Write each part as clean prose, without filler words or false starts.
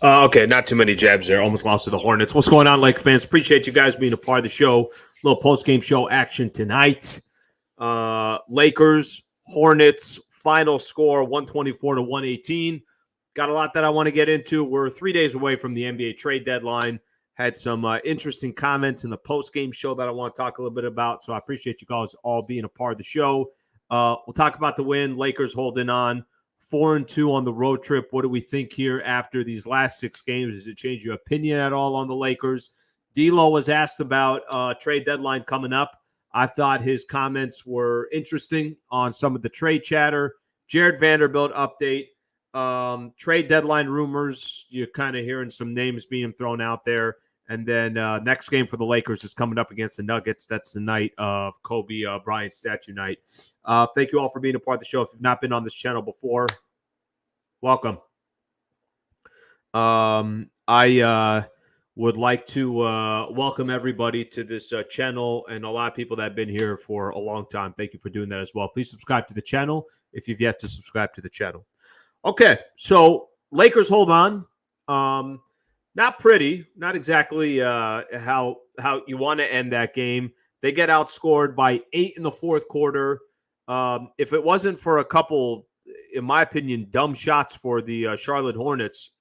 Okay, not too many jabs there. Almost lost to the Hornets. What's going on, Lake fans? Appreciate you guys being a part of the show. Little post-game show action tonight. Lakers, Hornets, final score 124 to 118. Got a lot that I want to get into. We're 3 days away from the NBA trade deadline. Had some interesting comments in the post-game show that I want to talk a little bit about. So I appreciate you guys all being a part of the show. We'll talk about the win. Lakers holding on 4-2 on the road trip. What do we think here after these last 6 games? Does it change your opinion at all on the Lakers? D'Lo was asked about trade deadline coming up. I thought his comments were interesting on some of the trade chatter. Jared Vanderbilt update. Trade deadline rumors. You're kind of hearing some names being thrown out there. And then next game for the Lakers is coming up against the Nuggets. That's the night of Kobe Bryant statue night. Thank you all for being a part of the show. If you've not been on this channel before, welcome. I would like to welcome everybody to this channel and a lot of people that have been here for a long time. Thank you for doing that as well. Please subscribe to the channel if you've yet to subscribe to the channel. Okay, so Lakers hold on. Not pretty, not exactly how you want to end that game. They get outscored by 8 in the fourth quarter. If it wasn't for a couple, in my opinion, dumb shots for the Charlotte Hornets,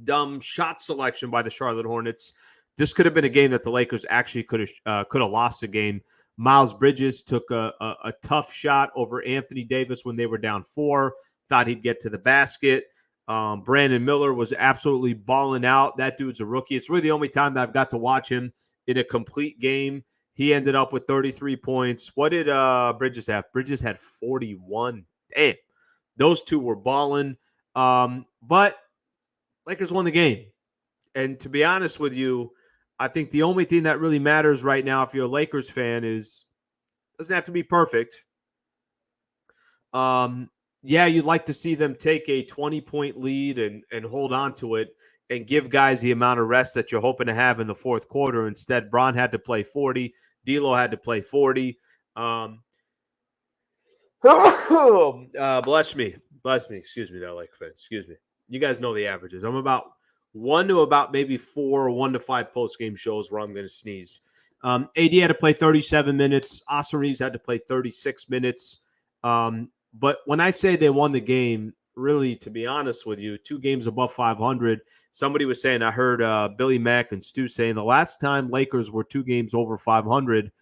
dumb shot selection by the Charlotte Hornets, this could have been a game that the Lakers actually could have lost the game. Miles Bridges took a tough shot over Anthony Davis when they were down 4. Thought he'd get to the basket. Brandon Miller was absolutely balling out. That dude's a rookie. It's really the only time that I've got to watch him in a complete game. He ended up with 33 points. What did Bridges have? Bridges had 41. Damn. Those two were balling. But Lakers won the game. And to be honest with you, I think the only thing that really matters right now if you're a Lakers fan is it doesn't have to be perfect. Yeah, you'd like to see them take a 20-point lead and hold on to it and give guys the amount of rest that you're hoping to have in the fourth quarter. Instead, Bron had to play 40. D'Lo had to play 40. Bless me. Excuse me, there, Lake fans. Excuse me. You guys know the averages. I'm about 1 to about maybe 4, 1 to 5 post-game shows where I'm going to sneeze. AD had to play 37 minutes. Osiri's had to play 36 minutes. But when I say they won the game, really, to be honest with you, 2 games above 500, somebody was saying, I heard Billy Mack and Stu saying the last time Lakers were 2 games over 500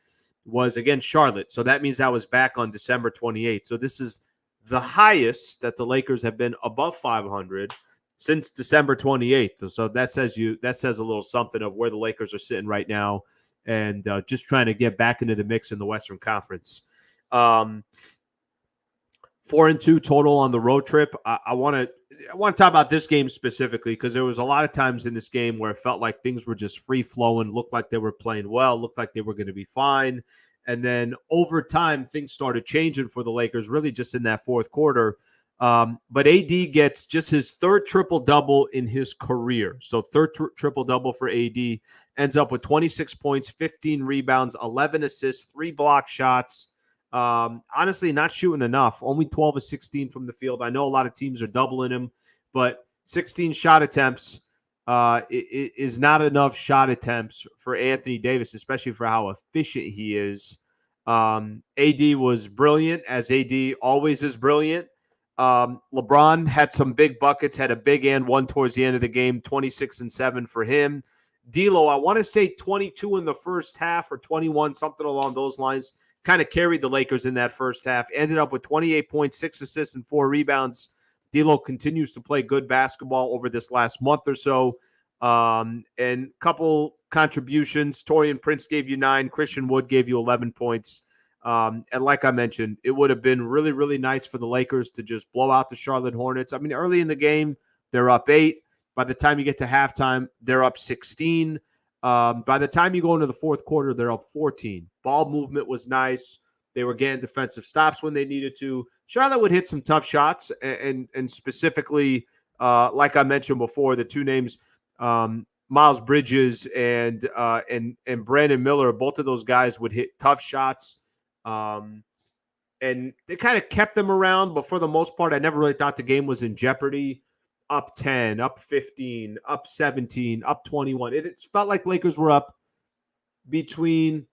was against Charlotte. So that means that was back on December 28th. So this is the highest that the Lakers have been above 500 since December 28th. So that says a little something of where the Lakers are sitting right now and just trying to get back into the mix in the Western Conference. 4-2 total on the road trip. I want to talk about this game specifically because there was a lot of times in this game where it felt like things were just free flowing, looked like they were playing well, looked like they were going to be fine. And then over time, things started changing for the Lakers, really just in that fourth quarter. But AD gets just his 3rd triple-double in his career. So 3rd triple-double for AD, ends up with 26 points, 15 rebounds, 11 assists, 3 block shots. Honestly, not shooting enough. Only 12 of 16 from the field. I know a lot of teams are doubling him, but 16 shot attempts is not enough shot attempts for Anthony Davis, especially for how efficient he is. AD was brilliant, as AD always is brilliant. LeBron had some big buckets, had a big and one towards the end of the game, 26 and 7 for him. D'Lo, I want to say 22 in the first half or 21, something along those lines. Kind of carried the Lakers in that first half. Ended up with 28 points, 6 assists, and 4 rebounds. D'Lo continues to play good basketball over this last month or so. And a couple contributions. Taurean Prince gave you 9. Christian Wood gave you 11 points. And like I mentioned, it would have been really, really nice for the Lakers to just blow out the Charlotte Hornets. I mean, early in the game, they're up 8. By the time you get to halftime, they're up 16. By the time you go into the fourth quarter, they're up 14. Ball movement was nice. They were getting defensive stops when they needed to. Charlotte would hit some tough shots, and specifically, like I mentioned before, the 2 names, Miles Bridges and Brandon Miller, both of those guys would hit tough shots. And they kind of kept them around, but for the most part, I never really thought the game was in jeopardy. up 10, up 15, up 17, up 21. It felt like Lakers were up between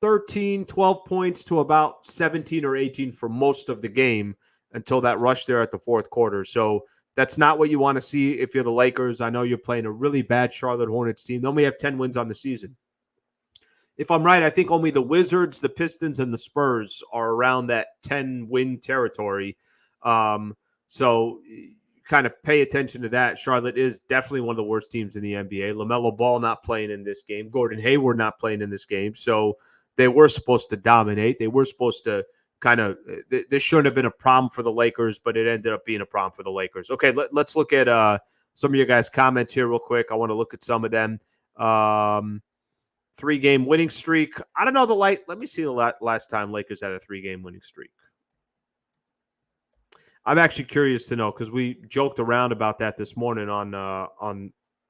13, 12 points to about 17 or 18 for most of the game until that rush there at the fourth quarter. So that's not what you want to see if you're the Lakers. I know you're playing a really bad Charlotte Hornets team. They only have 10 wins on the season. If I'm right, I think only the Wizards, the Pistons, and the Spurs are around that 10-win territory. So kind of pay attention to that. Charlotte is definitely one of the worst teams in the NBA. LaMelo Ball not playing in this game. Gordon Hayward not playing in this game. So they were supposed to dominate. They were supposed to kind of – this shouldn't have been a problem for the Lakers, but it ended up being a problem for the Lakers. Okay, let's look at some of your guys' comments here real quick. I want to look at some of them. 3-game winning streak. I don't know let me see the last time Lakers had a 3-game winning streak. I'm actually curious to know because we joked around about that this morning on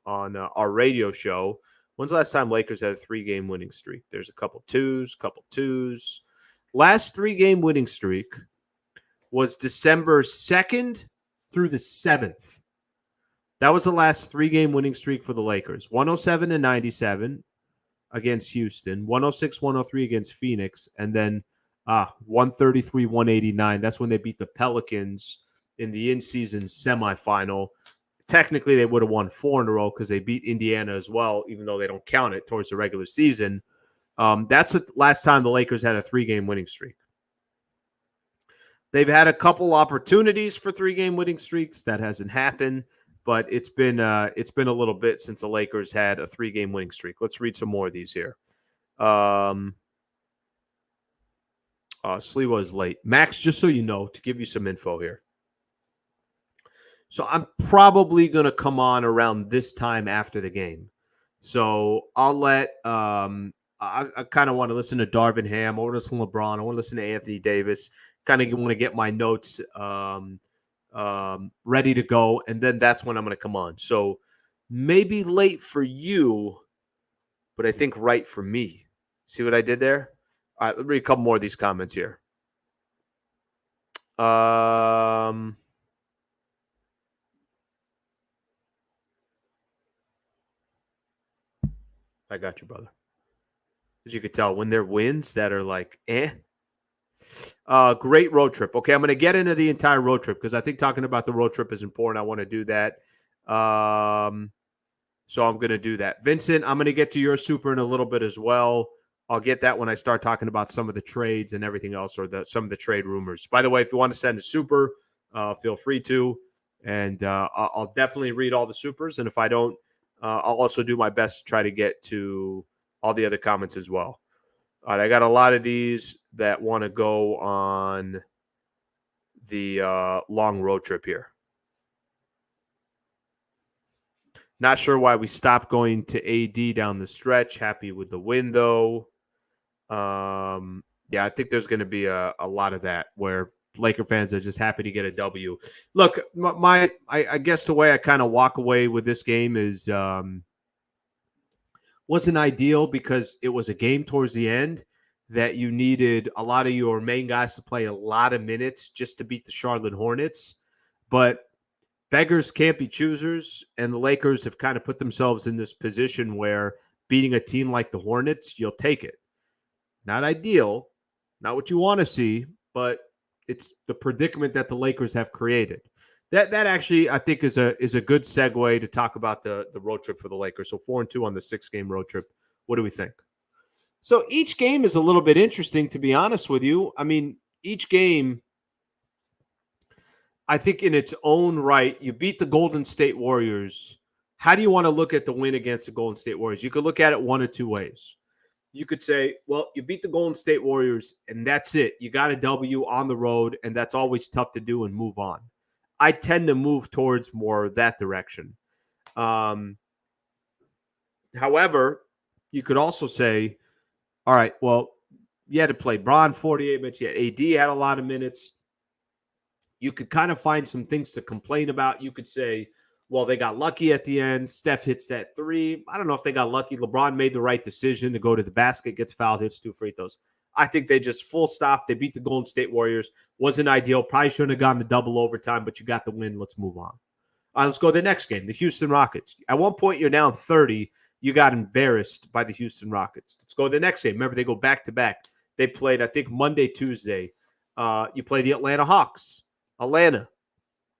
our radio show. When's the last time Lakers had a 3-game winning streak? There's a couple twos. Last 3-game winning streak was December 2nd through the 7th. That was the last 3-game winning streak for the Lakers. 107-97 against Houston, 106-103 against Phoenix, and then 133-189. That's when they beat the Pelicans in the in-season semifinal. Technically, they would have won 4 in a row because they beat Indiana as well, even though they don't count it towards the regular season. That's the last time the Lakers had a 3-game winning streak. They've had a couple opportunities for 3-game winning streaks. That hasn't happened, but it's been a little bit since the Lakers had a 3-game winning streak. Let's read some more of these here. Sliwa is late. Max, just so you know, to give you some info here. So I'm probably going to come on around this time after the game. So I'll let I kind of want to listen to Darvin Ham. I want to listen to LeBron. I want to listen to Anthony Davis. Kind of want to get my notes ready to go. And then that's when I'm going to come on. So maybe late for you, but I think right for me. See what I did there? All right, let me read a couple more of these comments here. I got you, brother. As you could tell, when there are wins that are like, great road trip. Okay, I'm going to get into the entire road trip because I think talking about the road trip is important. I want to do that. So I'm going to do that. Vincent, I'm going to get to your super in a little bit as well. I'll get that when I start talking about some of the trades and everything else or some of the trade rumors. By the way, if you want to send a super, feel free to. And I'll definitely read all the supers. And if I don't, I'll also do my best to try to get to all the other comments as well. All right, I got a lot of these that want to go on the long road trip here. Not sure why we stopped going to AD down the stretch. Happy with the win, though. Yeah, I think there's going to be a lot of that where Laker fans are just happy to get a W. Look, I guess the way I kind of walk away with this game is wasn't ideal because it was a game towards the end that you needed a lot of your main guys to play a lot of minutes just to beat the Charlotte Hornets. But beggars can't be choosers, and the Lakers have kind of put themselves in this position where beating a team like the Hornets, you'll take it. Not ideal, not what you want to see, but it's the predicament that the Lakers have created. That actually, I think, is a good segue to talk about the road trip for the Lakers. So 4-2 on the 6-game road trip. What do we think? So each game is a little bit interesting, to be honest with you. I mean, each game, I think in its own right, you beat the Golden State Warriors. How do you want to look at the win against the Golden State Warriors? You could look at it one of two ways. You could say, well, you beat the Golden State Warriors, and that's it. You got a W on the road, and that's always tough to do and move on. I tend to move towards more that direction. However, you could also say, all right, well, you had to play Bron 48 minutes. Yeah, AD had a lot of minutes. You could kind of find some things to complain about. You could say, well, they got lucky at the end. Steph hits that 3. I don't know if they got lucky. LeBron made the right decision to go to the basket, gets fouled, hits 2 free throws. I think they just full stop. They beat the Golden State Warriors. Wasn't ideal. Probably shouldn't have gone to double overtime, but you got the win. Let's move on. Let's go to the next game, the Houston Rockets. At one point, you're down 30. You got embarrassed by the Houston Rockets. Let's go to the next game. Remember, they go back-to-back. They played, I think, Monday, Tuesday. You play the Atlanta Hawks. Atlanta.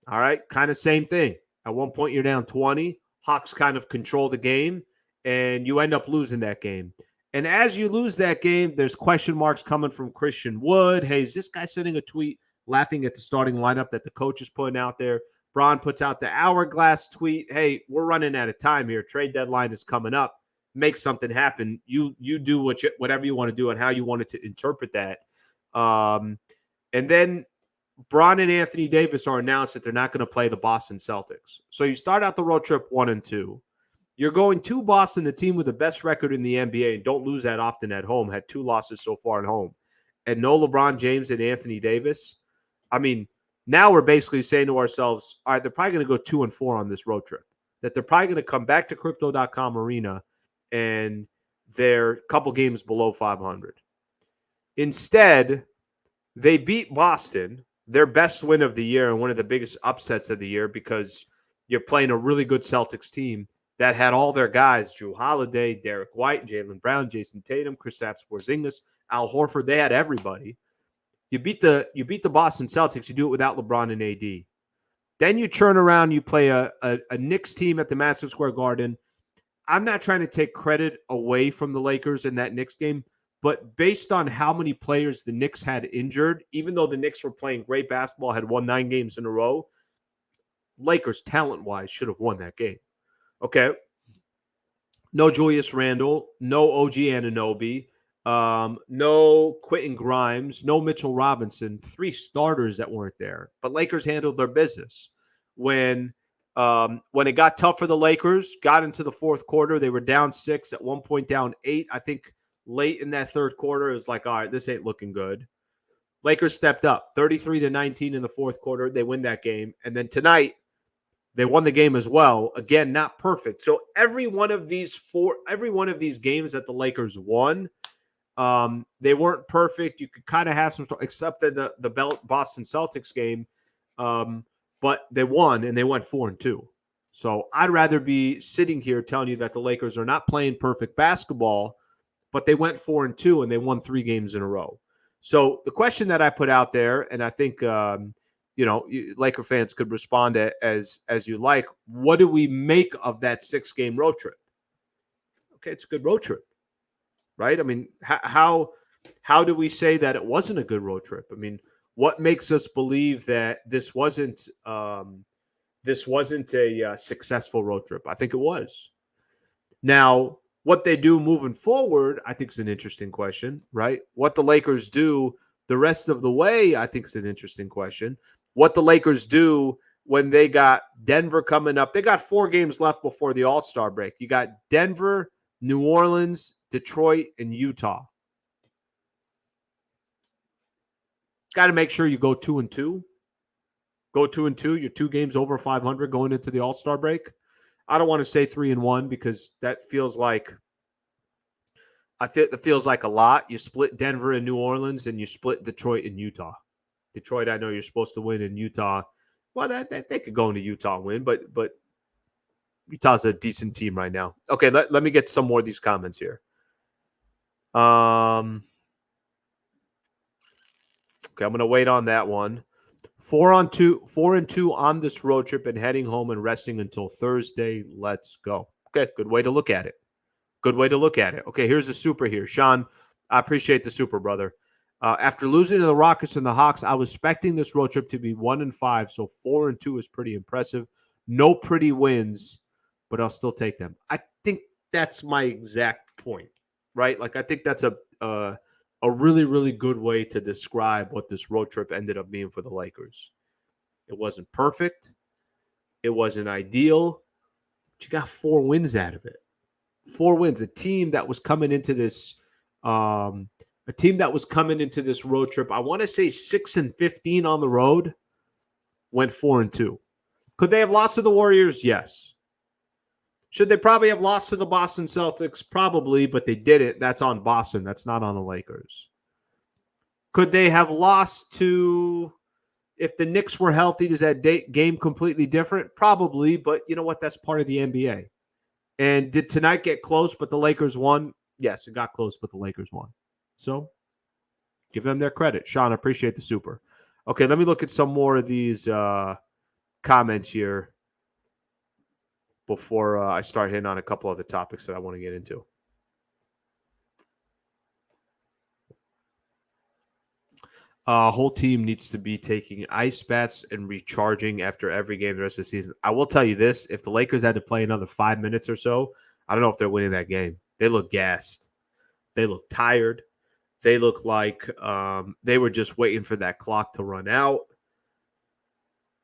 All right, kind of same thing. At one point, you're down 20. Hawks kind of control the game, and you end up losing that game. And as you lose that game, there's question marks coming from Christian Wood. Hey, is this guy sending a tweet laughing at the starting lineup that the coach is putting out there? Braun puts out the hourglass tweet. Hey, we're running out of time here. Trade deadline is coming up. Make something happen. You do whatever you want to do and how you wanted to interpret that. And then Braun and Anthony Davis are announced that they're not going to play the Boston Celtics. So you start out the road trip 1-2. You're going to Boston, the team with the best record in the NBA, and don't lose that often at home. Had 2 losses so far at home. And no LeBron James and Anthony Davis. I mean, now we're basically saying to ourselves, all right, they're probably going to go 2-4 on this road trip. That they're probably going to come back to Crypto.com Arena and they're a couple games below 500. Instead, they beat Boston, their best win of the year and one of the biggest upsets of the year because you're playing a really good Celtics team that had all their guys, Drew Holiday, Derek White, Jaylen Brown, Jason Tatum, Kristaps Porzingis, Al Horford. They had everybody. You beat the Boston Celtics. You do it without LeBron and AD. Then you turn around. You play a Knicks team at the Madison Square Garden. I'm not trying to take credit away from the Lakers in that Knicks game, but based on how many players the Knicks had injured, even though the Knicks were playing great basketball, had won 9 games in a row, Lakers talent-wise should have won that game. Okay. No Julius Randle, no OG Anunoby. No Quentin Grimes, no Mitchell Robinson, 3 starters that weren't there. But Lakers handled their business. When it got tough for the Lakers, got into the fourth quarter, they were down 6, at one point down 8. I think late in that third quarter, it was like, all right, this ain't looking good. Lakers stepped up, 33-19 in the fourth quarter. They win that game. And then tonight, they won the game as well. Again, not perfect. So every one of these games that the Lakers won, they weren't perfect. You could kind of have some, except the Boston Celtics game, but they won and they went 4-2. So I'd rather be sitting here telling you that the Lakers are not playing perfect basketball, but they went 4-2 and they won 3 games in a row. So the question that I put out there, and I think Laker fans could respond as you like. What do we make of that 6-game road trip? Okay, it's a good road trip. Right? I mean, how do we say that it wasn't a good road trip? I mean, what makes us believe that this wasn't a successful road trip? I think it was. Now, what they do moving forward, I think is an interesting question, right? What the Lakers do the rest of the way, I think is an interesting question. What the Lakers do when they got Denver coming up. They got 4 games left before the All-Star break. You got Denver, New Orleans, Detroit, and Utah. Got to make sure you go 2-2. Go 2-2. You're 2 games over 500 going into the All-Star break. I don't want to say 3-1 because that feels like it feels like a lot. You split Denver and New Orleans, and you split Detroit and Utah. Detroit, I know you're supposed to win, in Utah, well, that they could go into Utah and win, but Utah's a decent team right now. Okay, let me get some more of these comments here. Okay, I'm going to wait on that one. 4-2 on this road trip and heading home and resting until Thursday. Let's go. Okay, good way to look at it. Good way to look at it. Okay, here's the super here. Sean, I appreciate the super, brother. After losing to the Rockets and the Hawks, I was expecting this road trip to be 1-5, so 4-2 is pretty impressive. No pretty wins, but I'll still take them. I think that's my exact point, right? Like, I think that's a really, really good way to describe what this road trip ended up being for the Lakers. It wasn't perfect. It wasn't ideal. But you got 4 wins out of it. 4 wins. A team that was coming into this road trip, I want to say 6-15 on the road, went 4-2. Could they have lost to the Warriors? Yes. Should they probably have lost to the Boston Celtics? Probably, but they didn't. That's on Boston. That's not on the Lakers. Could they have lost to If the Knicks were healthy, does that game completely different? Probably, but you know what? That's part of the NBA. And did tonight get close, but the Lakers won? Yes, it got close, but the Lakers won. So give them their credit. Sean, I appreciate the super. Okay, let me look at some more of these comments here before I start hitting on a couple of the topics that I want to get into. Whole team needs to be taking ice baths and recharging after every game the rest of the season. I will tell you this: if the Lakers had to play another 5 minutes or so, I don't know if they're winning that game. They look gassed. They look tired. They look like they were just waiting for that clock to run out.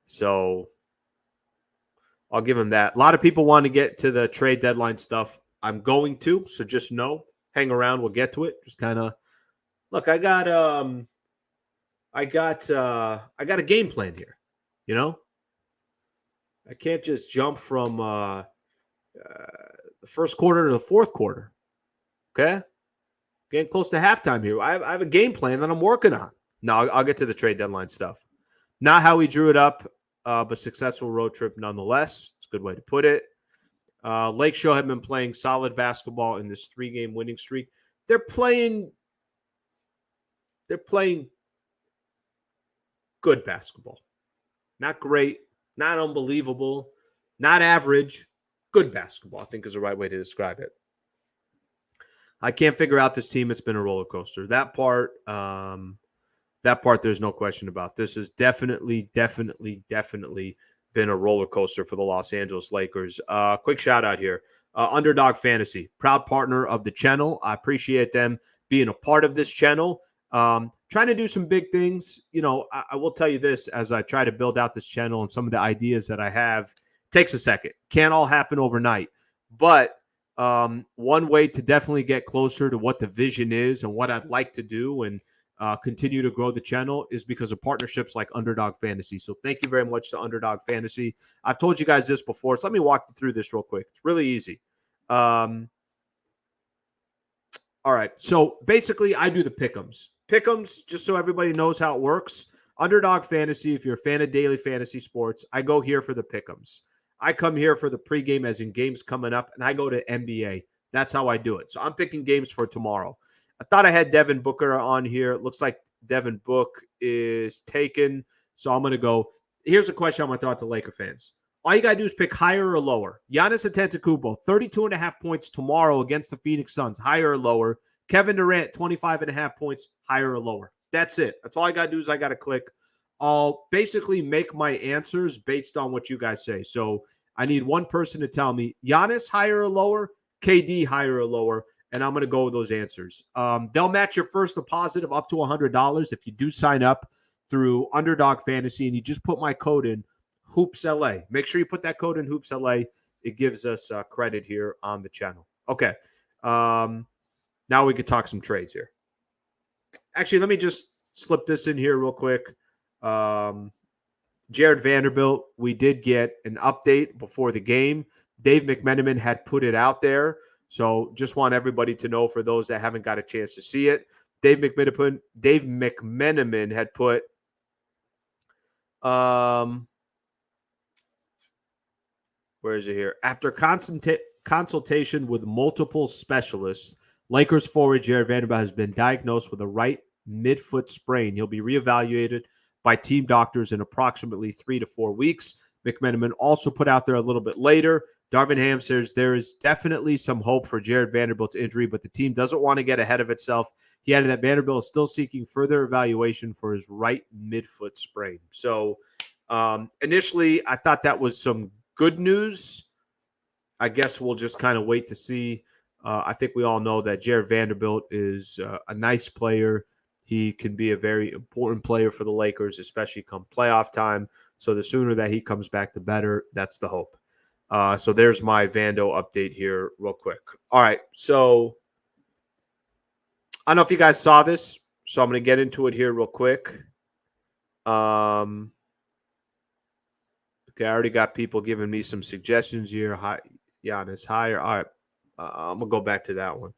So I'll give them that. A lot of people want to get to the trade deadline stuff. I'm going to, so just know, hang around. We'll get to it. Just kind of look. I got a game plan here. You know, I can't just jump from the first quarter to the fourth quarter. Okay, getting close to halftime here. I have a game plan that I'm working on. No, I'll get to the trade deadline stuff. Not how we drew it up, but successful road trip nonetheless. It's a good way to put it. Lake Show have been playing solid basketball in this 3-game winning streak. They're playing good basketball. Not great, not unbelievable, not average. Good basketball, I think, is the right way to describe it. I can't figure out this team. It's been a roller coaster. That part, there's no question about. This has definitely been a roller coaster for the Los Angeles Lakers. Quick shout out here. Underdog Fantasy, proud partner of the channel. I appreciate them being a part of this channel. Trying to do some big things. You know, I will tell you this, as I try to build out this channel and some of the ideas that I have, takes a second. Can't all happen overnight. But one way to definitely get closer to what the vision is and what I'd like to do and continue to grow the channel is because of partnerships like Underdog Fantasy. So thank you very much to Underdog Fantasy. I've told you guys this before, so let me walk you through this real quick. It's really easy. All right. So basically, I do the pick'ems. Pick'ems, just so everybody knows how it works. Underdog Fantasy, if you're a fan of daily fantasy sports, I go here for the pick'ems. I come here for the pregame, as in games coming up, and I go to NBA. That's how I do it. So I'm picking games for tomorrow. I thought I had Devin Booker on here. It looks like Devin Book is taken. So I'm going to go. Here's a question I'm going to throw out to Laker fans. All you got to do is pick higher or lower. Giannis Antetokounmpo, 32.5 points tomorrow against the Phoenix Suns, higher or lower. Kevin Durant, 25.5 points, higher or lower. That's it. That's all I got to do is I got to click. I'll basically make my answers based on what you guys say. So I need one person to tell me Giannis higher or lower, KD higher or lower, and I'm going to go with those answers. They'll match your first deposit of up to $100 if you do sign up through Underdog Fantasy and you just put my code in HoopsLA. Make sure you put that code in HoopsLA. It gives us credit here on the channel. Okay. Now we could talk some trades here. Actually, let me just slip this in here real quick. Jared Vanderbilt, we did get an update before the game. Dave McMenamin had put it out there. So just want everybody to know, for those that haven't got a chance to see it, Dave McMenamin had put where is it here? After consultation with multiple specialists, Lakers forward Jared Vanderbilt has been diagnosed with a right midfoot sprain. He'll be reevaluated by team doctors in approximately 3 to 4 weeks. McMenamin also put out there a little bit later, Darvin Ham says there is definitely some hope for Jared Vanderbilt's injury, but the team doesn't want to get ahead of itself. He added that Vanderbilt is still seeking further evaluation for his right midfoot sprain. So initially, I thought that was some good news. I guess we'll just kind of wait to see. I think we all know that Jared Vanderbilt is a nice player. He can be a very important player for the Lakers, especially come playoff time. So the sooner that he comes back, the better. That's the hope. So there's my Vando update here real quick. All right. So I don't know if you guys saw this, so I'm going to get into it here real quick. Okay, I already got people giving me some suggestions here. Hi, Giannis higher. All right. I'm going to go back to that one.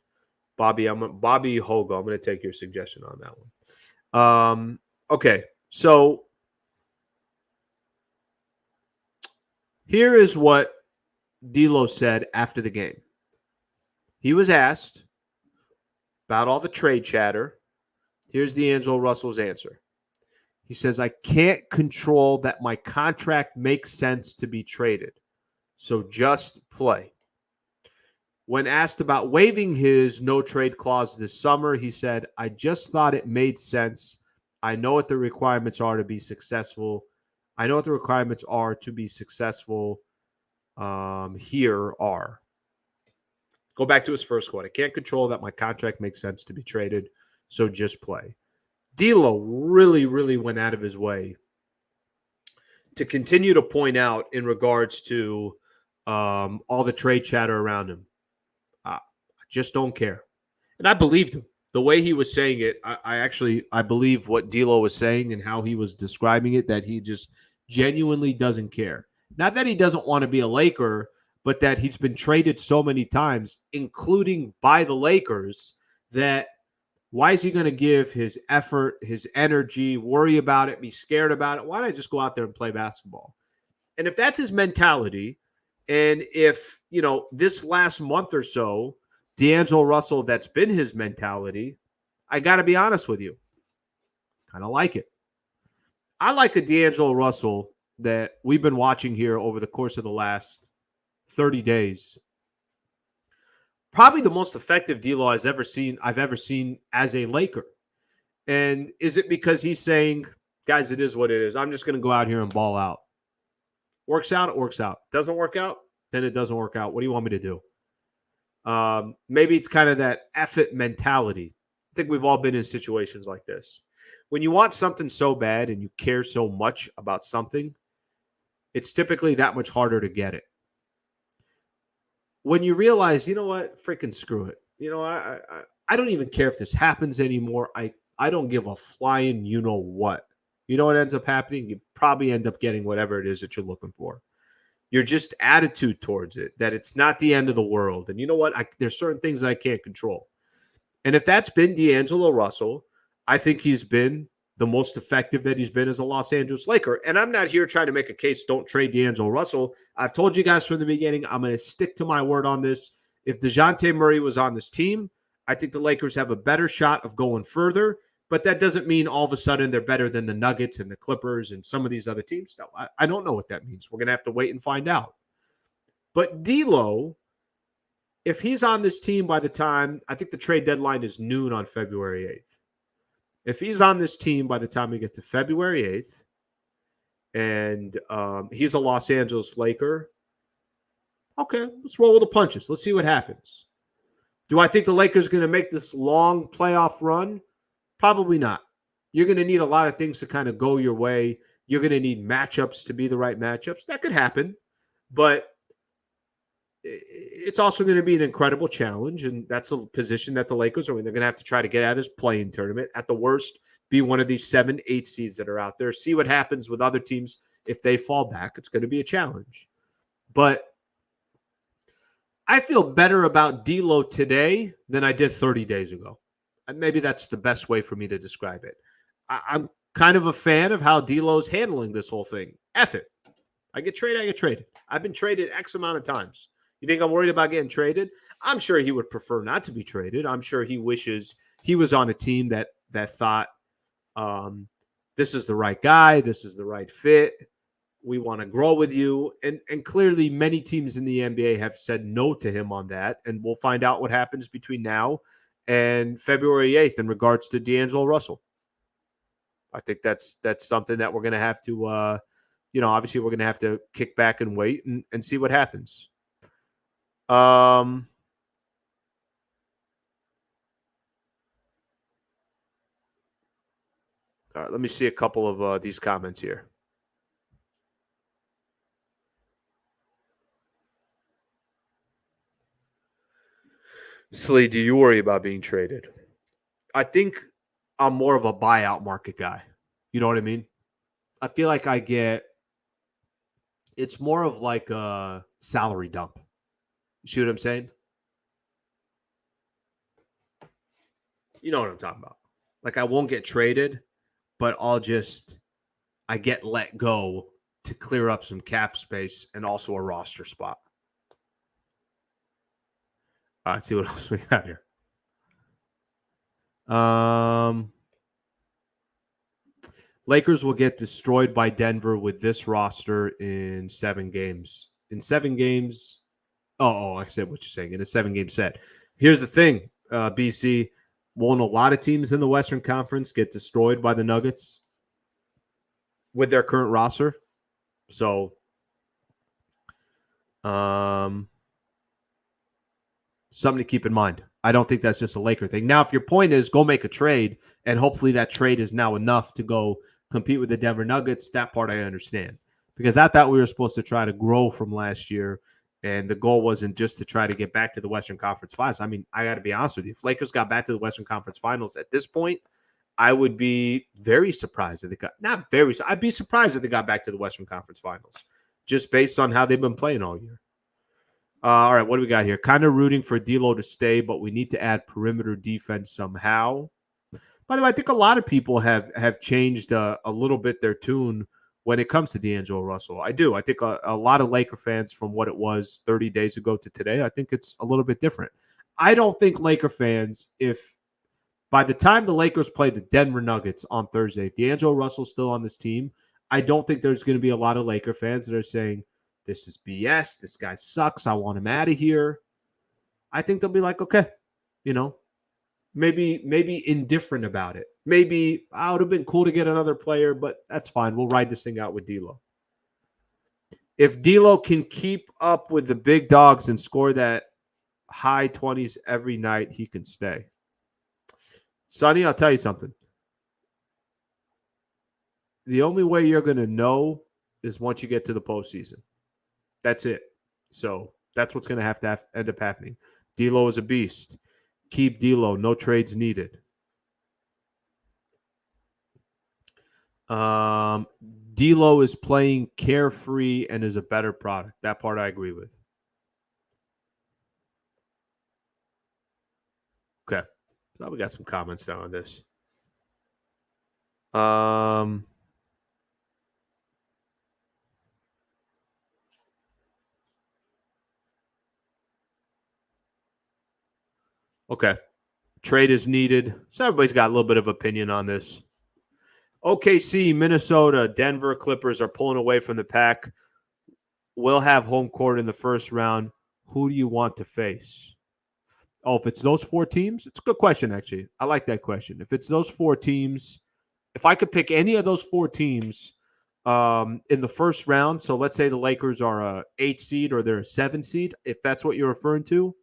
Bobby Hogo, I'm going to take your suggestion on that one. Okay. So Here is what D'Lo said after the game. He was asked about all the trade chatter. Here's D'Angelo Russell's answer. He says, I can't control that my contract makes sense to be traded. So just play. When asked about waiving his no trade clause this summer, he said, I just thought it made sense. I know what the requirements are to be successful. I know what the requirements are to be successful. Here are. Go back to his first quote. I can't control that my contract makes sense to be traded. So just play. D'Lo really, really went out of his way to continue to point out in regards to all the trade chatter around him. I just don't care. And I believed him. The way he was saying it, I believe what D'Lo was saying and how he was describing it, that he just genuinely doesn't care. Not that he doesn't want to be a Laker, but that he's been traded so many times, including by the Lakers, that why is he going to give his effort, his energy, worry about it, be scared about it? Why don't I just go out there and play basketball? And if that's his mentality, and if, this last month or so, D'Angelo Russell, that's been his mentality, I got to be honest with you, kind of like it. I like a D'Angelo Russell that we've been watching here over the course of the last 30 days. Probably the most effective D'Lo I've ever seen as a Laker. And is it because he's saying, guys, it is what it is. I'm just going to go out here and ball out. Works out, it works out. Doesn't work out, then it doesn't work out. What do you want me to do? Maybe it's kind of that effort mentality. I think we've all been in situations like this. When you want something so bad and you care so much about something, it's typically that much harder to get it. When you realize, you know what, freaking screw it. I don't even care if this happens anymore. I don't give a flying you know what. You know what ends up happening? You probably end up getting whatever it is that you're looking for. Your just attitude towards it, that it's not the end of the world. And you know what? There's certain things that I can't control. And if that's been D'Angelo Russell, I think he's been the most effective that he's been as a Los Angeles Laker. And I'm not here trying to make a case, don't trade D'Angelo Russell. I've told you guys from the beginning, I'm going to stick to my word on this. If DeJounte Murray was on this team, I think the Lakers have a better shot of going further. But that doesn't mean all of a sudden they're better than the Nuggets and the Clippers and some of these other teams. No, I don't know what that means. We're going to have to wait and find out. But D'Lo, if he's on this team by the time, I think the trade deadline is noon on February 8th. If he's on this team by the time we get to February 8th, and he's a Los Angeles Laker, okay, let's roll with the punches. Let's see what happens. Do I think the Lakers are going to make this long playoff run? Probably not. You're going to need a lot of things to kind of go your way. You're going to need matchups to be the right matchups. That could happen, but it's also going to be an incredible challenge, and that's a position that the Lakers are in. They're going to have to try to get out of this play-in tournament. At the worst, be one of these 7-8 seeds that are out there. See what happens with other teams if they fall back. It's going to be a challenge. But I feel better about D'Lo today than I did 30 days ago. And maybe that's the best way for me to describe it. I'm kind of a fan of how D'Lo's handling this whole thing. F it. I get traded. I've been traded X amount of times. You think I'm worried about getting traded? I'm sure he would prefer not to be traded. I'm sure he wishes he was on a team that thought this is the right guy, this is the right fit. We want to grow with you. And clearly many teams in the NBA have said no to him on that. And we'll find out what happens between now and February 8th in regards to D'Angelo Russell. I think that's something that we're going to have to, obviously we're going to have to kick back and wait and see what happens. All right, let me see a couple of these comments here. Slee, do you worry about being traded? I think I'm more of a buyout market guy. You know what I mean? I feel like it's more of like a salary dump. You see what I'm saying? You know what I'm talking about. Like I won't get traded, but I get let go to clear up some cap space and also a roster spot. All right, let's see what else we got here. Lakers will get destroyed by Denver with this roster in 7 games. In 7 games, I said what you're saying. In a 7-game set. Here's the thing, BC. Won't a lot of teams in the Western Conference get destroyed by the Nuggets with their current roster? So, something to keep in mind. I don't think that's just a Laker thing. Now, if your point is go make a trade, and hopefully that trade is now enough to go compete with the Denver Nuggets, that part I understand. Because I thought we were supposed to try to grow from last year, and the goal wasn't just to try to get back to the Western Conference Finals. I mean, I got to be honest with you. If Lakers got back to the Western Conference Finals at this point, I would be very surprised if they got – I'd be surprised if they got back to the Western Conference Finals, just based on how they've been playing all year. All right, what do we got here? Kind of rooting for D'Lo to stay, but we need to add perimeter defense somehow. By the way, I think a lot of people have changed a little bit their tune when it comes to D'Angelo Russell. I do. I think a lot of Laker fans from what it was 30 days ago to today, I think it's a little bit different. I don't think Laker fans, if by the time the Lakers play the Denver Nuggets on Thursday, if D'Angelo Russell's still on this team, I don't think there's going to be a lot of Laker fans that are saying, this is BS. This guy sucks. I want him out of here. I think they'll be like, okay, maybe indifferent about it. Maybe it would have been cool to get another player, but that's fine. We'll ride this thing out with D'Lo. If D'Lo can keep up with the big dogs and score that high 20s every night, he can stay. Sonny, I'll tell you something. The only way you're going to know is once you get to the postseason. That's it. So that's what's going to have end up happening. D'Lo is a beast. Keep D'Lo. No trades needed. D'Lo is playing carefree and is a better product. That part I agree with. Okay. So we got some comments down on this. Okay. Trade is needed. So everybody's got a little bit of opinion on this. OKC, Minnesota, Denver Clippers are pulling away from the pack. We'll have home court in the first round. Who do you want to face? Oh, if it's those 4 teams, it's a good question, actually. I like that question. If it's those 4 teams, if I could pick any of those 4 teams in the first round, so let's say the Lakers are a 8 seed or they're a 7 seed, if that's what you're referring to,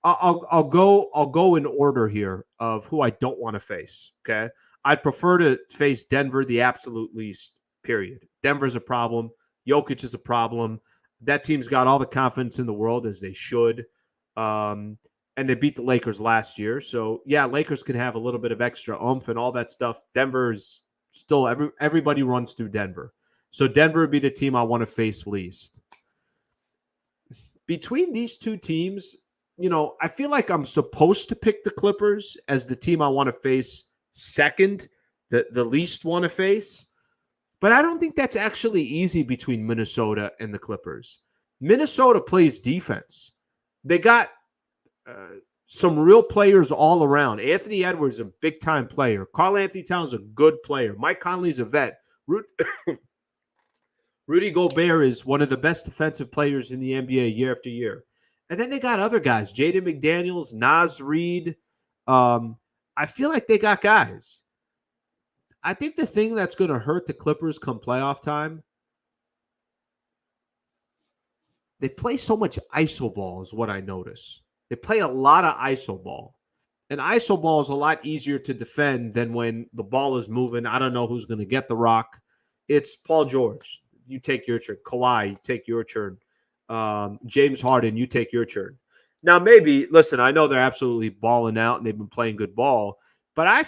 I'll go in order here of who I don't want to face. Okay, I'd prefer to face Denver the absolute least. Period. Denver's a problem. Jokic is a problem. That team's got all the confidence in the world, as they should. And they beat the Lakers last year, so yeah, Lakers can have a little bit of extra oomph and all that stuff. Denver's still everybody runs through Denver, so Denver would be the team I want to face least. Between these 2 teams, I feel like I'm supposed to pick the Clippers as the team I want to face second, the least want to face. But I don't think that's actually easy between Minnesota and the Clippers. Minnesota plays defense. They got some real players all around. Anthony Edwards is a big-time player. Karl Anthony Towns is a good player. Mike Conley's a vet. Rudy Gobert is one of the best defensive players in the NBA year after year. And then they got other guys, Jaden McDaniels, Naz Reid. I feel like they got guys. I think the thing that's going to hurt the Clippers come playoff time, they play so much iso ball is what I notice. They play a lot of iso ball. And iso ball is a lot easier to defend than when the ball is moving. I don't know who's going to get the rock. It's Paul George. You take your turn. Kawhi, you take your turn. James Harden, you take your turn. Now, maybe, listen, I know they're absolutely balling out and they've been playing good ball, but I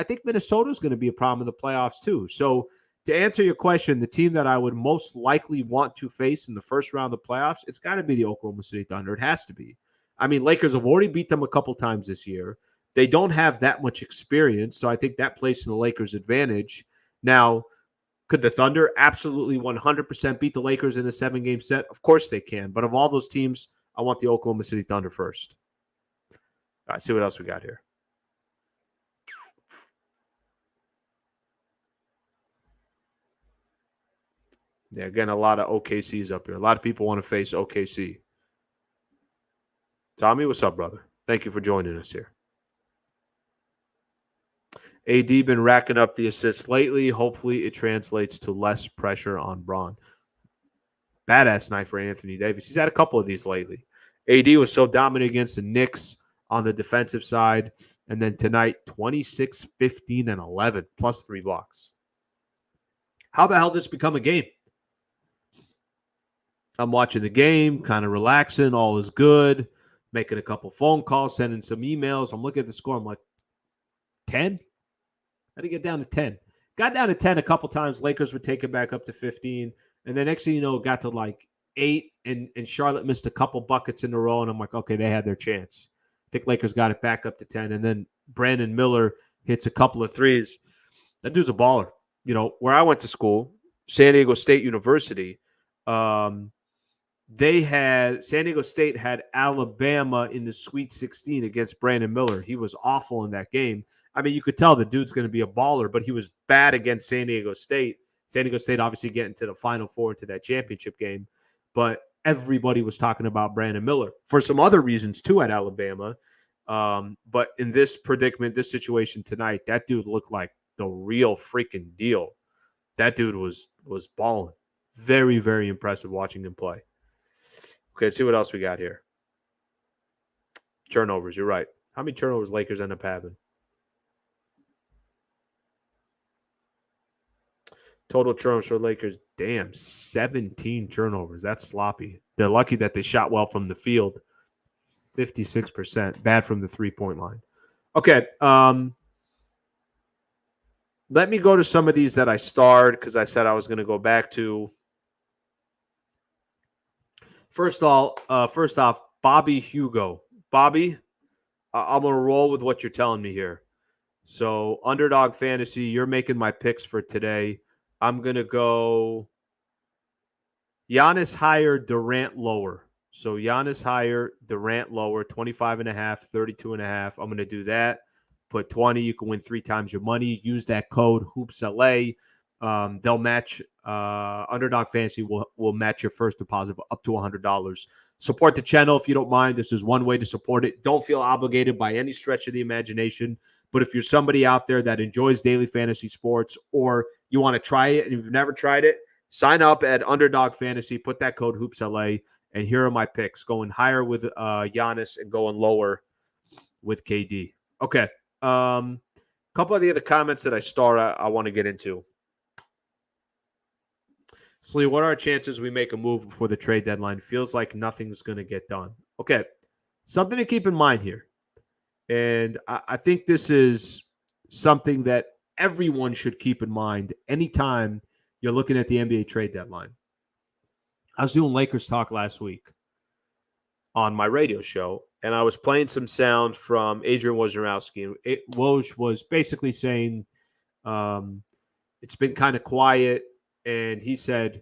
think Minnesota's going to be a problem in the playoffs too. So to answer your question, the team that I would most likely want to face in the first round of the playoffs, it's got to be the Oklahoma City Thunder. It has to be. I mean, Lakers have already beat them a couple times this year. They don't have that much experience, so I think that plays to the Lakers' advantage. Now, Could the Thunder absolutely 100% beat the Lakers in a 7-game set? Of course they can. But of all those teams, I want the Oklahoma City Thunder first. All right, see what else we got here. Yeah, again, a lot of OKCs up here. A lot of people want to face OKC. Tommy, what's up, brother? Thank you for joining us here. AD been racking up the assists lately. Hopefully it translates to less pressure on Braun. Badass night for Anthony Davis. He's had a couple of these lately. AD was so dominant against the Knicks on the defensive side. And then tonight, 26, 15, and 11, plus 3 blocks. How the hell did this become a game? I'm watching the game, kind of relaxing. All is good. Making a couple phone calls, sending some emails. I'm looking at the score. I'm like, 10? How did it get down to 10? Got down to 10 a couple times. Lakers would take it back up to 15. And then next thing you know, it got to like 8. And Charlotte missed a couple buckets in a row. And I'm like, okay, they had their chance. I think Lakers got it back up to 10. And then Brandon Miller hits a couple of threes. That dude's a baller. You know, where I went to school, San Diego State University, San Diego State had Alabama in the Sweet 16 against Brandon Miller. He was awful in that game. I mean, you could tell the dude's going to be a baller, but he was bad against San Diego State. San Diego State obviously getting to the Final Four, into that championship game. But everybody was talking about Brandon Miller for some other reasons too at Alabama. But in this predicament, this situation tonight, that dude looked like the real freaking deal. That dude was balling. Very, very impressive watching him play. Okay, let's see what else we got here. Turnovers, you're right. How many turnovers Lakers end up having? Total turnovers for Lakers, damn, 17 turnovers. That's sloppy. They're lucky that they shot well from the field. 56%. Bad from the three-point line. Okay, let me go to some of these that I starred because I said I was going to go back to. First off, Bobby Hugo. Bobby, I'm going to roll with what you're telling me here. So, Underdog Fantasy, you're making my picks for today. I'm going to go Giannis higher, Durant lower. So, Giannis higher, Durant lower, 25.5, 32.5. I'm going to do that. Put 20. You can win 3 times your money. Use that code HOOPSLA. They'll match. Underdog Fantasy will match your first deposit up to $100. Support the channel if you don't mind. This is one way to support it. Don't feel obligated by any stretch of the imagination. But if you're somebody out there that enjoys daily fantasy sports, or you want to try it and you've never tried it, sign up at Underdog Fantasy. Put that code HOOPSLA. And here are my picks. Going higher with Giannis and going lower with KD. Okay. Couple of the other comments that I want to get into. Slee, what are our chances we make a move before the trade deadline? Feels like nothing's going to get done. Okay, something to keep in mind here. And I think this is something that everyone should keep in mind anytime you're looking at the NBA trade deadline. I was doing Lakers talk last week on my radio show, and I was playing some sound from Adrian Wojnarowski. Woj was basically saying it's been kind of quiet, and he said,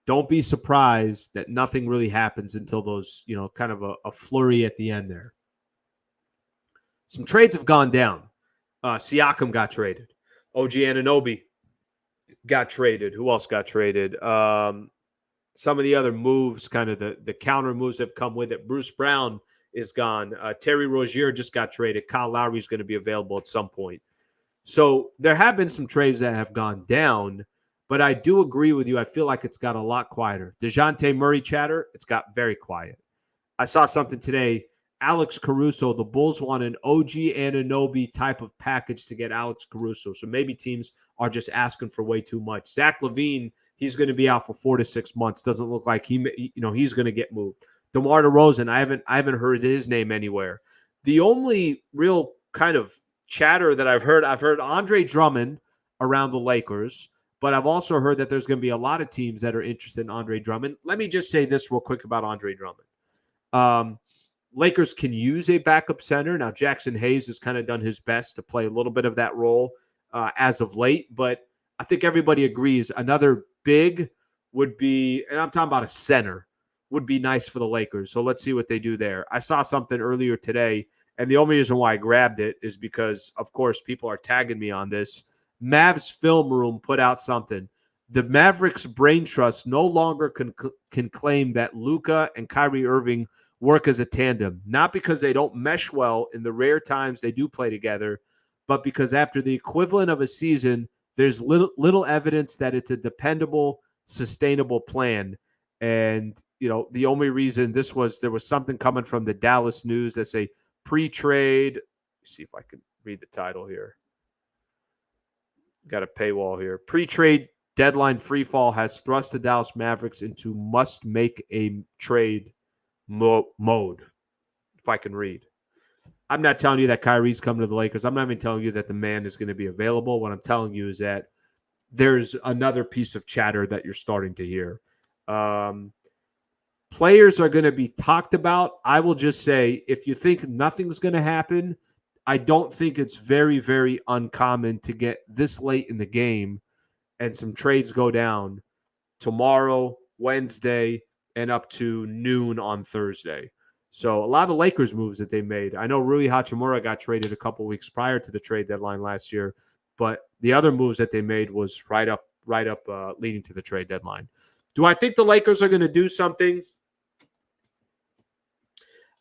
don't be surprised that nothing really happens until those, kind of a flurry at the end there. Some trades have gone down. Siakam got traded. OG Anunoby got traded. Who else got traded? Some of the other moves, kind of the counter moves have come with it. Bruce Brown is gone. Terry Rozier just got traded. Kyle Lowry is going to be available at some point. So there have been some trades that have gone down, but I do agree with you. I feel like it's got a lot quieter. DeJounte Murray chatter, it's got very quiet. I saw something today. Alex Caruso, the Bulls want an OG Anunoby type of package to get Alex Caruso. So maybe teams are just asking for way too much. Zach LaVine, he's going to be out for 4 to 6 months. Doesn't look like he's going to get moved. DeMar DeRozan, I haven't heard his name anywhere. The only real kind of chatter that I've heard Andre Drummond around the Lakers, but I've also heard that there's going to be a lot of teams that are interested in Andre Drummond. Let me just say this real quick about Andre Drummond. Lakers can use a backup center. Now, Jackson Hayes has kind of done his best to play a little bit of that role as of late, but I think everybody agrees another big would be, and I'm talking about a center, would be nice for the Lakers. So let's see what they do there. I saw something earlier today, and the only reason why I grabbed it is because, of course, people are tagging me on this. Mavs Film Room put out something. The Mavericks Brain Trust no longer can claim that Luka and Kyrie Irving work as a tandem, not because they don't mesh well in the rare times they do play together, but because after the equivalent of a season, there's little evidence that it's a dependable, sustainable plan. And, the only reason there was something coming from the Dallas News that say pre-trade. Let's see if I can read the title here. Got a paywall here. Pre-trade deadline freefall has thrust the Dallas Mavericks into must-make-a-trade mode, if I can read. I'm not telling you that Kyrie's coming to the Lakers. I'm not even telling you that the man is going to be available. What I'm telling you is that there's another piece of chatter that you're starting to hear. Players are going to be talked about. I will just say, if you think nothing's going to happen, I don't think it's very, very uncommon to get this late in the game and some trades go down tomorrow, Wednesday, and up to noon on Thursday. So a lot of the Lakers moves that they made. I know Rui Hachimura got traded a couple weeks prior to the trade deadline last year, but the other moves that they made was right up leading to the trade deadline. Do I think the Lakers are going to do something?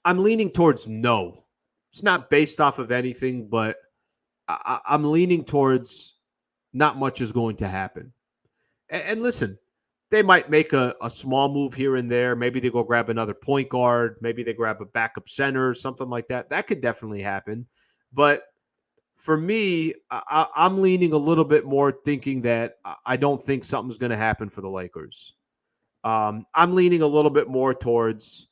I'm leaning towards no. It's not based off of anything, but I'm leaning towards not much is going to happen. And listen, they might make a small move here and there. Maybe they go grab another point guard. Maybe they grab a backup center or something like that. That could definitely happen. But for me, I'm leaning a little bit more thinking that I don't think something's going to happen for the Lakers. I'm leaning a little bit more towards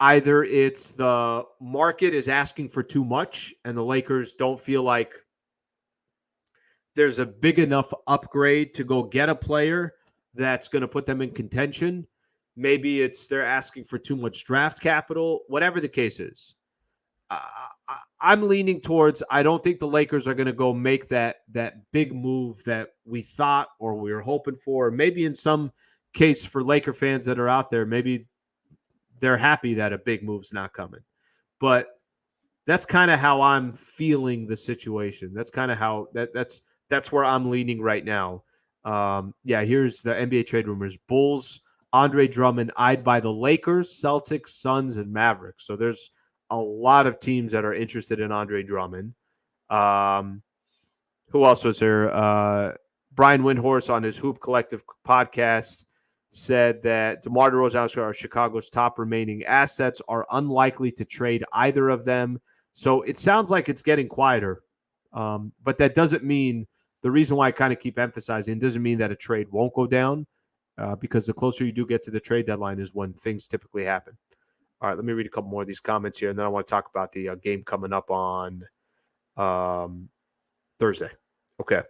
either it's the market is asking for too much and the Lakers don't feel like there's a big enough upgrade to go get a player that's going to put them in contention. Maybe it's they're asking for too much draft capital, whatever the case is. I'm leaning towards I don't think the Lakers are going to go make that big move that we thought or we were hoping for. Maybe in some case for Laker fans that are out there, maybe they're happy that a big move's not coming. But that's kind of how I'm feeling the situation. That's kind of how that's where I'm leaning right now. Here's the NBA trade rumors. Bulls, Andre Drummond eyed by the Lakers, Celtics, Suns, and Mavericks. So there's a lot of teams that are interested in Andre Drummond. Who else was there? Brian Windhorst on his Hoop Collective podcast said that DeMar DeRozan are Chicago's top remaining assets, are unlikely to trade either of them. So it sounds like it's getting quieter. But that doesn't mean the reason why I kind of keep emphasizing doesn't mean that a trade won't go down because the closer you do get to the trade deadline is when things typically happen. All right, let me read a couple more of these comments here, and then I want to talk about the game coming up on Thursday. Okay.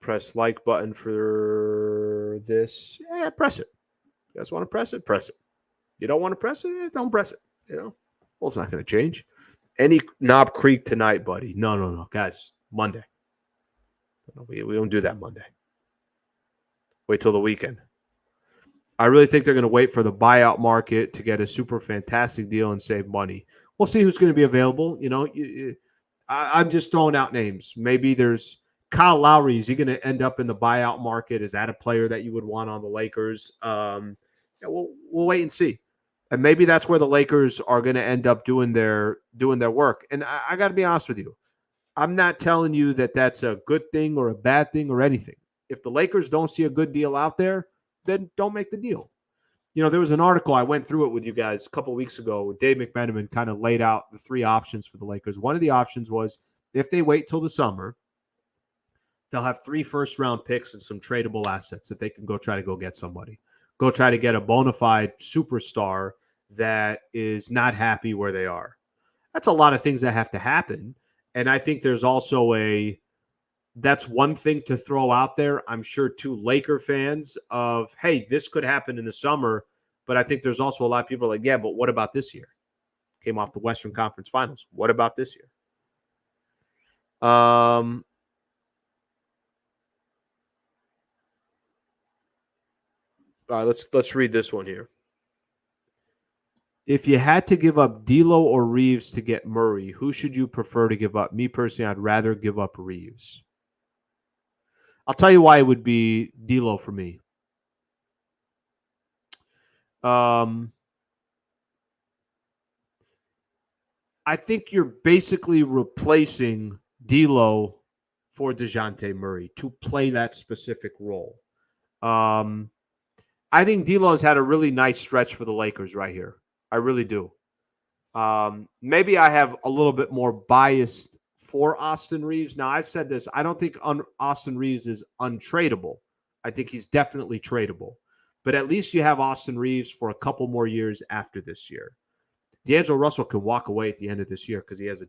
Press like button for this. Yeah, press it. You guys want to press it? Press it. You don't want to press it? Don't press it. Well, it's not going to change. Any Knob Creek tonight, buddy? No, guys. Monday. We don't do that Monday. Wait till the weekend. I really think they're going to wait for the buyout market to get a super fantastic deal and save money. We'll see who's going to be available. I'm just throwing out names. Maybe there's Kyle Lowry. Is he going to end up in the buyout market? Is that a player that you would want on the Lakers? We'll wait and see. And maybe that's where the Lakers are going to end up doing their work. And I got to be honest with you. I'm not telling you that that's a good thing or a bad thing or anything. If the Lakers don't see a good deal out there, then don't make the deal. There was an article, I went through it with you guys a couple of weeks ago. Dave McMenamin kind of laid out the three options for the Lakers. One of the options was if they wait till the summer, they'll have 3 first-round picks and some tradable assets that they can go try to go get somebody. Go try to get a bona fide superstar that is not happy where they are. That's a lot of things that have to happen. And I think there's also that's one thing to throw out there, I'm sure, to Laker fans of, hey, this could happen in the summer. But I think there's also a lot of people like, yeah, but what about this year? Came off the Western Conference Finals. What about this year? All right, let's read this one here. If you had to give up D'Lo or Reeves to get Murray, who should you prefer to give up? Me personally, I'd rather give up Reeves. I'll tell you why it would be D'Lo for me. I think you're basically replacing D'Lo for DeJounte Murray to play that specific role. I think D'Lo's had a really nice stretch for the Lakers right here. I really do. Maybe I have a little bit more bias for Austin Reeves. Now, I've said this. I don't think Austin Reeves is untradeable. I think he's definitely tradable. But at least you have Austin Reeves for a couple more years after this year. D'Angelo Russell can walk away at the end of this year because he has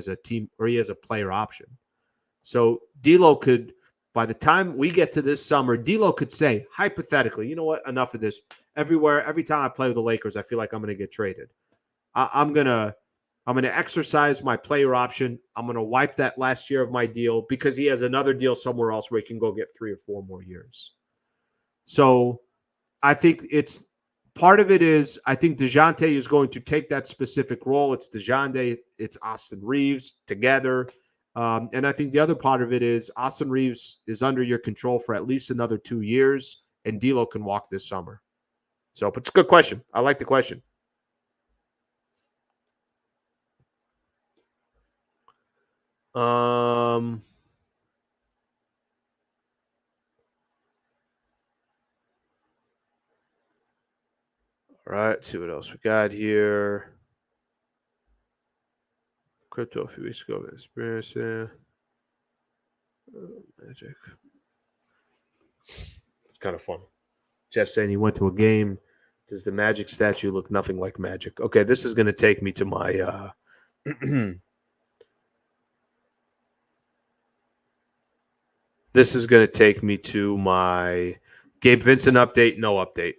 a team or he has a player option. So D'Lo could, by the time we get to this summer, D'Lo could say, hypothetically, you know what, enough of this. Every time I play with the Lakers, I feel like I'm going to get traded. I'm gonna exercise my player option. I'm gonna wipe that last year of my deal because he has another deal somewhere else where he can go get 3 or 4 more years. So I think it's part of it is I think DeJounte is going to take that specific role. It's DeJounte, it's Austin Reeves together. And I think the other part of it is Austin Reeves is under your control for at least another 2 years, and D'Lo can walk this summer. So, but it's a good question. I like the question. All right, let's see what else we got here. Crypto a few weeks ago, experience Magic. It's kind of fun. Jeff saying he went to a game. Does the Magic statue look nothing like Magic? Okay, this is going to take me to my this is going to take me to my Gabe Vincent update, no update.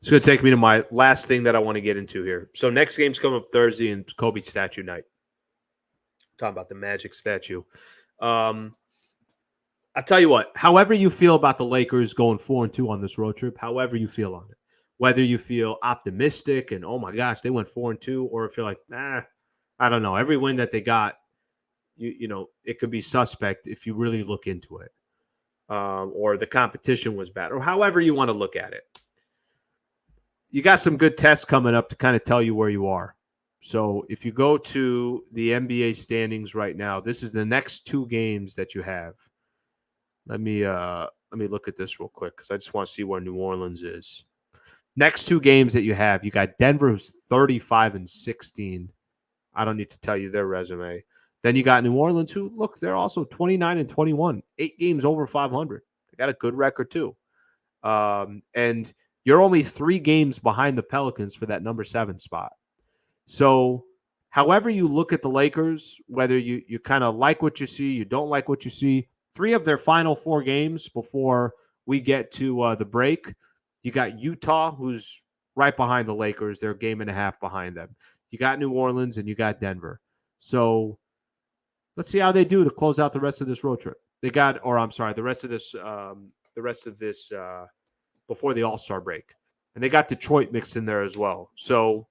It's going to take me to my last thing that I want to get into here. So next game's coming up Thursday, and Kobe statue night. Talking about the Magic statue. I'll tell you what, however you feel about the Lakers going 4-2 on this road trip, however you feel on it, whether you feel optimistic and, oh my gosh, they went 4-2, or if you're like, I don't know. Every win that they got, you know, it could be suspect if you really look into it, or the competition was bad, or however you want to look at it. You got some good tests coming up to kind of tell you where you are. So if you go to the NBA standings right now, this is the next 2 games that you have. Let me look at this real quick because I just want to see where New Orleans is. Next 2 games that you have, you got Denver, who's 35-16. I don't need to tell you their resume. Then you got New Orleans, who, look, they're also 29-21, 8 games over 500. They got a good record too. And you're only 3 games behind the Pelicans for that number 7 spot. So however you look at the Lakers, whether you kind of like what you see, you don't like what you see, 3 of their final 4 games before we get to the break, you got Utah, who's right behind the Lakers. They're a game and a half behind them. You got New Orleans and you got Denver. So let's see how they do to close out the rest of this road trip. The rest of this before the All-Star break. And they got Detroit mixed in there as well. So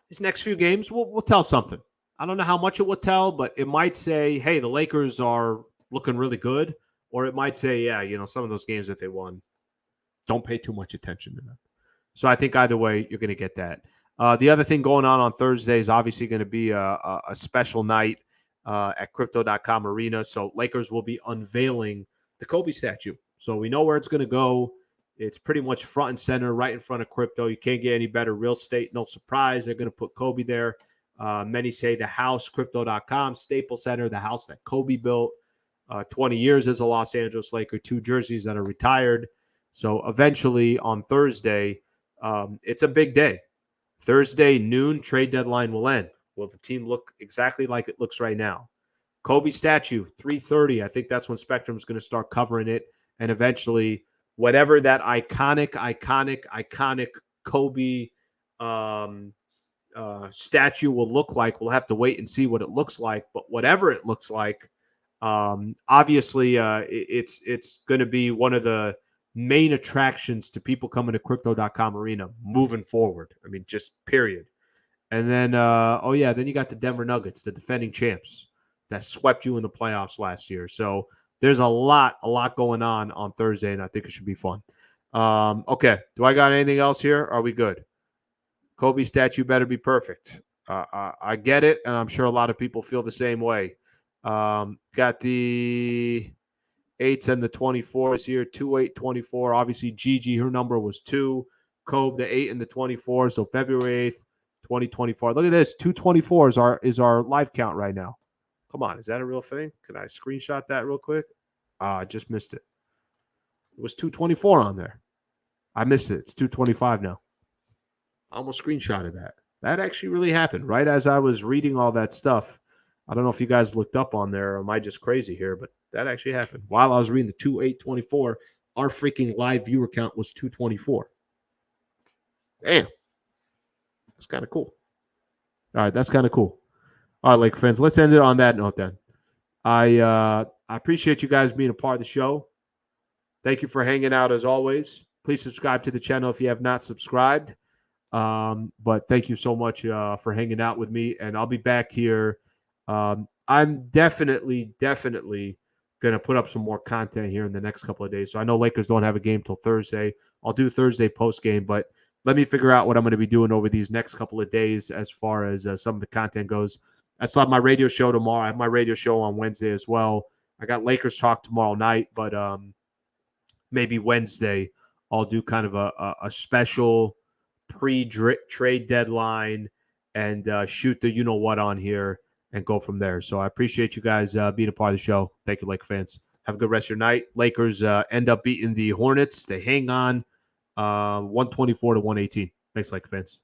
these next few games will tell something. I don't know how much it will tell, but it might say, hey, the Lakers are looking really good. Or it might say, yeah, you know, some of those games that they won, don't pay too much attention to them. So I think either way, you're going to get that. The other thing going on Thursday is obviously going to be a special night at Crypto.com Arena. So Lakers will be unveiling the Kobe statue. So we know where it's going to go. It's pretty much front and center, right in front of Crypto. You can't get any better real estate. No surprise. They're going to put Kobe there. Many say the house, Crypto.com, Staples Center, the house that Kobe built. 20 years as a Los Angeles Laker, 2 jerseys that are retired. So eventually on Thursday, it's a big day Thursday, noon, trade deadline will end. Will the team look exactly like it looks right now? Kobe statue, 3:30. I think that's when Spectrum's going to start covering it. And eventually, whatever that iconic Kobe statue will look like, we'll have to wait and see what it looks like. But whatever it looks like, obviously, it's going to be one of the main attractions to people coming to Crypto.com Arena moving forward. I mean, just period. And then, then you got the Denver Nuggets, the defending champs that swept you in the playoffs last year. So there's a lot going on Thursday, and I think it should be fun. Okay, do I got anything else here? Are we good? Kobe statue better be perfect. I get it, and I'm sure a lot of people feel the same way. Got the 8s and the 24s here, 2, 8, 24. Obviously, Gigi, her number was 2. Kobe, the 8 and the 24. So February 8th, 2024. Look at this. 224 is our live count right now. Come on. Is that a real thing? Can I screenshot that real quick? I just missed it. It was 224 on there. I missed it. It's 225 now. I almost screenshotted that. That actually really happened right as I was reading all that stuff. I don't know if you guys looked up on there or am I just crazy here, but that actually happened. While I was reading the 2-8-24, our freaking live viewer count was 224. Damn. That's kind of cool. All right, that's kind of cool. All right, Laker fans, let's end it on that note then. I appreciate you guys being a part of the show. Thank you for hanging out as always. Please subscribe to the channel if you have not subscribed. But thank you so much for hanging out with me, and I'll be back here. I'm definitely going to put up some more content here in the next couple of days. So I know Lakers don't have a game till Thursday. I'll do Thursday post game, but let me figure out what I'm going to be doing over these next couple of days as far as some of the content goes. I still have my radio show tomorrow. I have my radio show on Wednesday as well. I got Lakers talk tomorrow night, but maybe Wednesday I'll do kind of a special pre-trade deadline and shoot the you-know-what on here and go from there. So I appreciate you guys being a part of the show. Thank you, Laker fans. Have a good rest of your night. Lakers end up beating the Hornets. They hang on 124-118. Thanks, Laker fans.